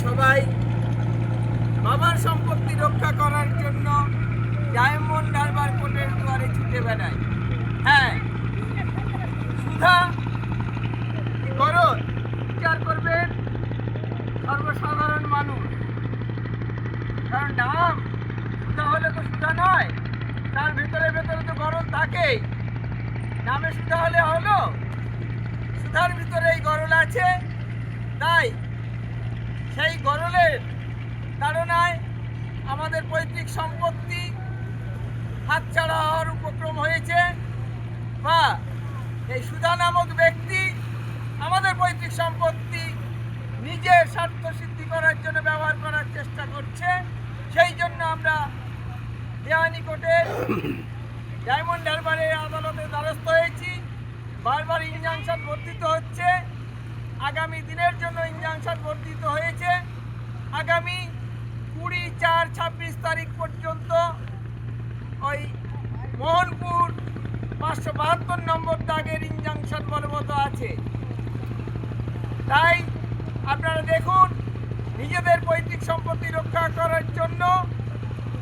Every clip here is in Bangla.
সবাই বাবার সম্পত্তি রক্ষা করার জন্য ডায়মন্ড হারবার কোর্টের দুয়ারে ছুটে বেড়ায়। হ্যাঁ, সুধা গরজ বিচার করবেন সর্বসাধারণ মানুষ। কারণ নাম সুধা হলে তো সুধা নয়, তার ভেতরে ভেতরে তো গরল থাকেই। নামে সুধা হলে হলো, সুধার ভিতরে এই গরল আছে। তাই সেই গরলের তাড়নায় আমাদের পৈতৃক সম্পত্তি হাতছাড়া হওয়ার উপক্রম হয়েছে, বা এই সুধা নামক ব্যক্তি আমাদের পৈতৃক সম্পত্তি নিজের স্বার্থ সিদ্ধি করার জন্য ব্যবহার করার চেষ্টা করছে। সেই জন্য আমরা দেওয়ানি কোর্টের ডায়মন্ড হারবারের আদালতে দ্বারস্থ হয়েছি। বারবার ইনজাংশন বর্ধিত হচ্ছে, আগামী দিনের জন্য ইনজাংশন বর্ধিত হয়েছে। আগামী 20/4/26 তারিখ পর্যন্ত ওই মোহনপুর 572 নম্বর দাগের ইনজাংশন বলবৎ আছে। তাই আপনারা দেখুন, নিজেদের পৈতৃক সম্পত্তি রক্ষা করার জন্য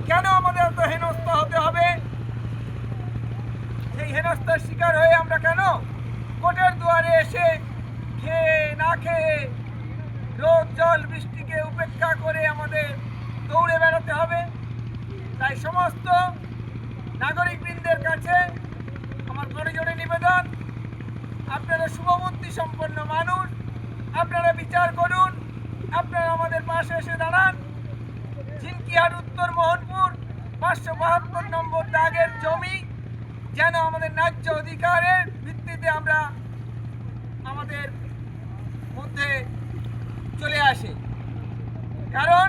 কেন আমাদের এত হেনস্থা হতে হবে? সেই হেনস্থার শিকার হয়ে আমরা কেন কোর্টের দুয়ারে এসে খেয়ে না খেয়ে রোদ জল বৃষ্টিকে উপেক্ষা করে আমাদের দৌড়ে বেড়াতে হবে? তাই সমস্ত নাগরিকবৃন্দের কাছে আমার করজোড়ে নিবেদন, আপনারা শুভবুদ্ধি সম্পন্ন মানুষ, আপনারা বিচার করুন, আপনারা আমাদের পাশে এসে দাঁড়ান। ঝিনকিহাট উত্তর মোহনপুর 572 নম্বর দাগের জমি যেন আমাদের ন্যায্য অধিকারের ভিত্তিতে আমরা আমাদের মধ্যে চলে আসে। কারণ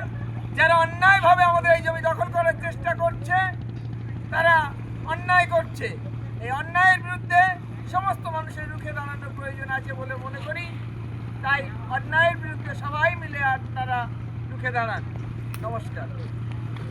যারা অন্যায়ভাবে আমাদের এই জমি দখল করার চেষ্টা করছে, তারা অন্যায় করছে। এই অন্যায়ের বিরুদ্ধে সমস্ত মানুষের রুখে দাঁড়ানোর প্রয়োজন আছে বলে মনে করি। তাই অন্যায়ের বিরুদ্ধে সবাই মিলে আপনারা রুখে দাঁড়ান। নমস্কার।